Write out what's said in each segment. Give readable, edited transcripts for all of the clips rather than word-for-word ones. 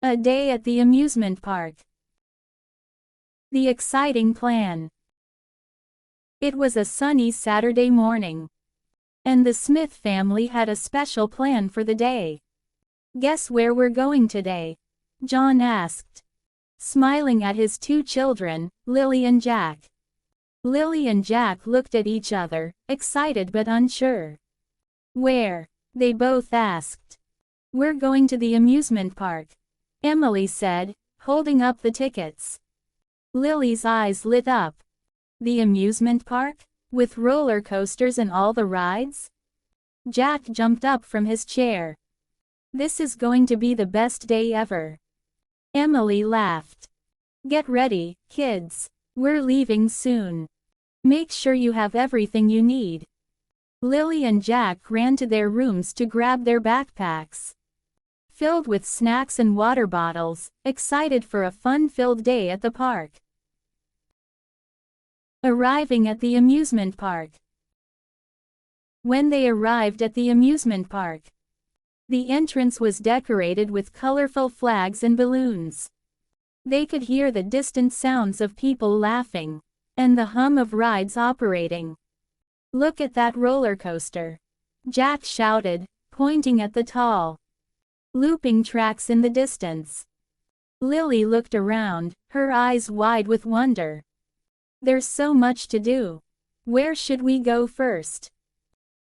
A day at the amusement park. The exciting plan. It was a sunny Saturday morning, and the Smith family had a special plan for the day. "Guess where we're going today?" John asked, smiling at his two children, Lily and Jack. Lily and Jack looked at each other, excited but unsure. "Where?" they both asked. "We're going to the amusement park," Emily said, holding up the tickets. Lily's eyes lit up. "The amusement park? With roller coasters and all the rides?" Jack jumped up from his chair. "This is going to be the best day ever." Emily laughed. "Get ready, kids. We're leaving soon. Make sure you have everything you need." Lily and Jack ran to their rooms to grab their backpacks, filled with snacks and water bottles, excited for a fun-filled day at the park. Arriving at the amusement park. When they arrived at the amusement park, the entrance was decorated with colorful flags and balloons. They could hear the distant sounds of people laughing, and the hum of rides operating. "Look at that roller coaster," Jack shouted, pointing at the tall, looping tracks in the distance. Lily looked around, her eyes wide with wonder. "There's so much to do. Where should we go first?"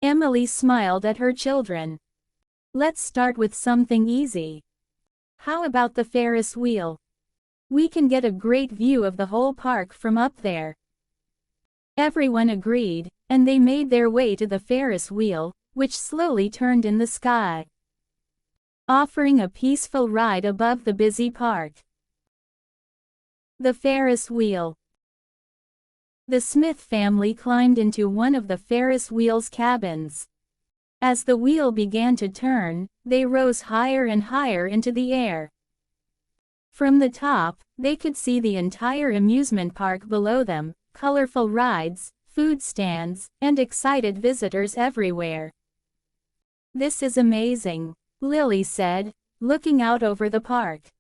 Emily smiled at her children. "Let's start with something easy. How about the Ferris wheel? We can get a great view of the whole park from up there." Everyone agreed, and they made their way to the Ferris wheel, which slowly turned in the sky, offering a peaceful ride above the busy park. The Ferris wheel. The Smith family climbed into one of the Ferris wheel's cabins. As the wheel began to turn, they rose higher and higher into the air. From the top, they could see the entire amusement park below them, colorful rides, food stands, and excited visitors everywhere. "This is amazing," Lily said, looking out over the park.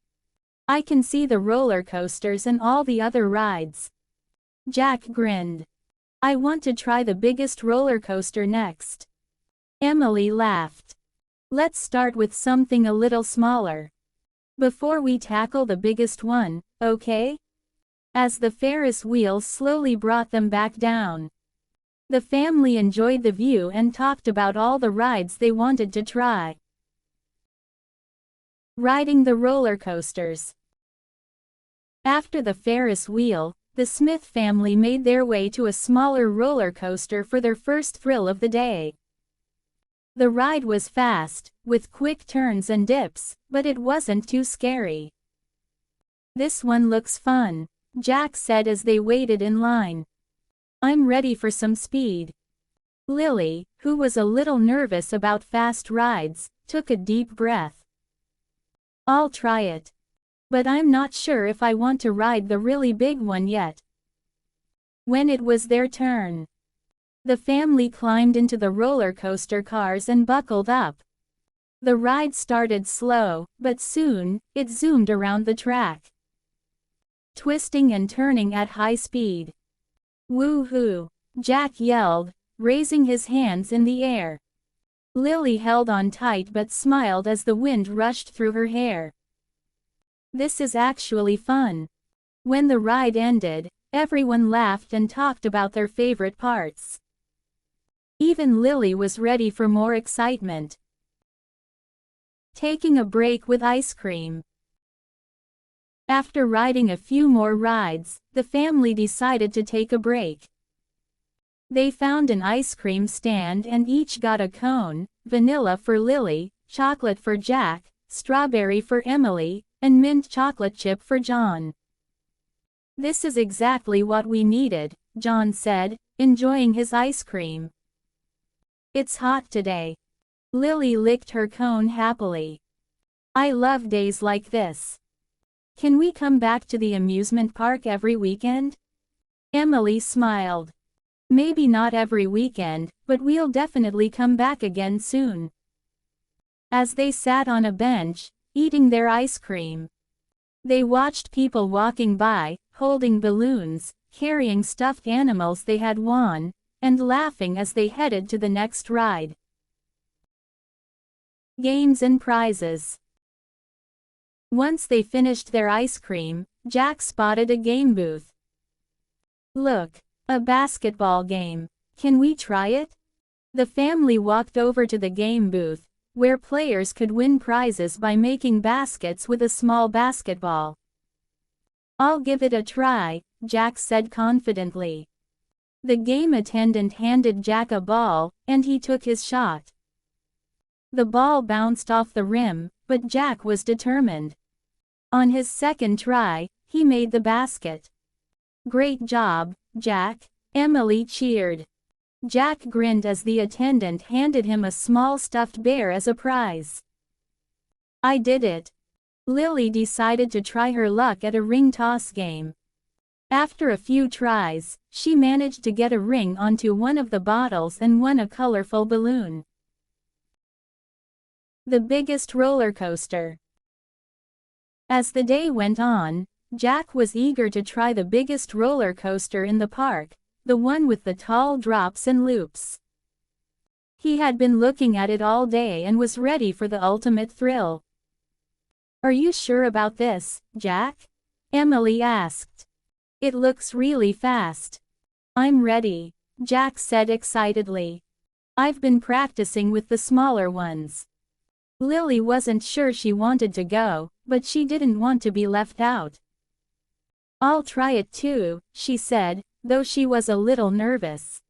"I can see the roller coasters and all the other rides." Jack grinned. "I want to try the biggest roller coaster next." Emily laughed. "Let's start with something a little smaller before we tackle the biggest one, okay?" As the Ferris wheel slowly brought them back down, the family enjoyed the view and talked about all the rides they wanted to try. Riding the roller coasters. After the Ferris wheel, the Smith family made their way to a smaller roller coaster for their first thrill of the day. The ride was fast, with quick turns and dips, but it wasn't too scary. "This one looks fun," Jack said as they waited in line. "I'm ready for some speed." Lily, who was a little nervous about fast rides, took a deep breath. "I'll try it. But I'm not sure if I want to ride the really big one yet." When it was their turn, the family climbed into the roller coaster cars and buckled up. The ride started slow, but soon, it zoomed around the track, twisting and turning at high speed. "Woo-hoo!" Jack yelled, raising his hands in the air. Lily held on tight but smiled as the wind rushed through her hair. "This is actually fun." When the ride ended, everyone laughed and talked about their favorite parts. Even Lily was ready for more excitement. Taking a break with ice cream. After riding a few more rides, the family decided to take a break. They found an ice cream stand and each got a cone, vanilla for Lily, chocolate for Jack, strawberry for Emily, and mint chocolate chip for John. "This is exactly what we needed," John said, enjoying his ice cream. "It's hot today." Lily licked her cone happily. "I love days like this. Can we come back to the amusement park every weekend?" Emily smiled. "Maybe not every weekend, but we'll definitely come back again soon." As they sat on a bench, eating their ice cream. They watched people walking by, holding balloons, carrying stuffed animals they had won, and laughing as they headed to the next ride. Games and prizes. Once they finished their ice cream, Jack spotted a game booth. "Look, a basketball game. Can we try it?" The family walked over to the game booth, where players could win prizes by making baskets with a small basketball. "I'll give it a try," Jack said confidently. The game attendant handed Jack a ball, and he took his shot. The ball bounced off the rim, but Jack was determined. On his second try, he made the basket. "Great job, Jack," Emily cheered. Jack grinned as the attendant handed him a small stuffed bear as a prize. "I did it." Lily decided to try her luck at a ring toss game. After a few tries, she managed to get a ring onto one of the bottles and won a colorful balloon. The biggest roller coaster. As the day went on, Jack was eager to try the biggest roller coaster in the park, the one with the tall drops and loops. He had been looking at it all day and was ready for the ultimate thrill. "Are you sure about this, Jack?" Emily asked. "It looks really fast." "I'm ready," Jack said excitedly. "I've been practicing with the smaller ones." Lily wasn't sure she wanted to go, but she didn't want to be left out. "I'll try it too," she said, though she was a little nervous.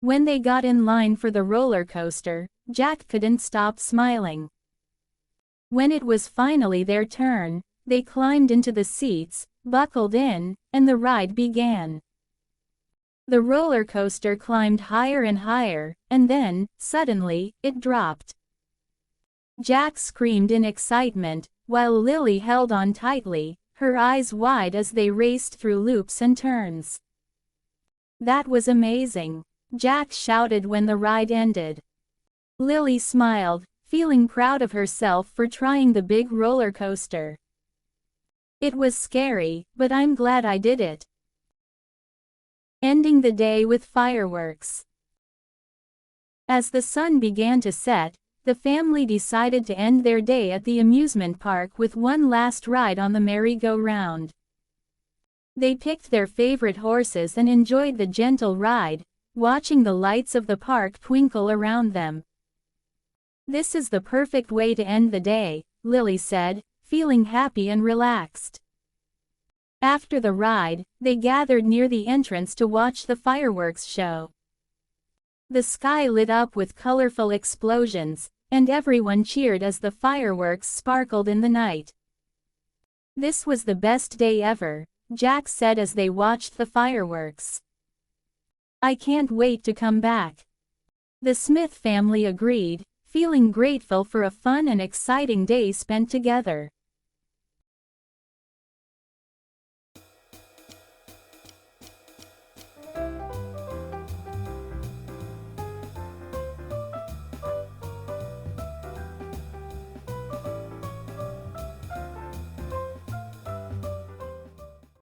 When they got in line for the roller coaster, Jack couldn't stop smiling. When it was finally their turn, they climbed into the seats, buckled in, and the ride began. The roller coaster climbed higher and higher, and then, suddenly, it dropped. Jack screamed in excitement, while Lily held on tightly, her eyes wide as they raced through loops and turns. "That was amazing," Jack shouted when the ride ended. Lily smiled, feeling proud of herself for trying the big roller coaster. "It was scary, but I'm glad I did it." Ending the day with fireworks. As the sun began to set, the family decided to end their day at the amusement park with one last ride on the merry-go-round. They picked their favorite horses and enjoyed the gentle ride, watching the lights of the park twinkle around them. "This is the perfect way to end the day," Lily said, feeling happy and relaxed. After the ride, they gathered near the entrance to watch the fireworks show. The sky lit up with colorful explosions, and everyone cheered as the fireworks sparkled in the night. "This was the best day ever," Jack said as they watched the fireworks. "I can't wait to come back." The Smith family agreed, feeling grateful for a fun and exciting day spent together.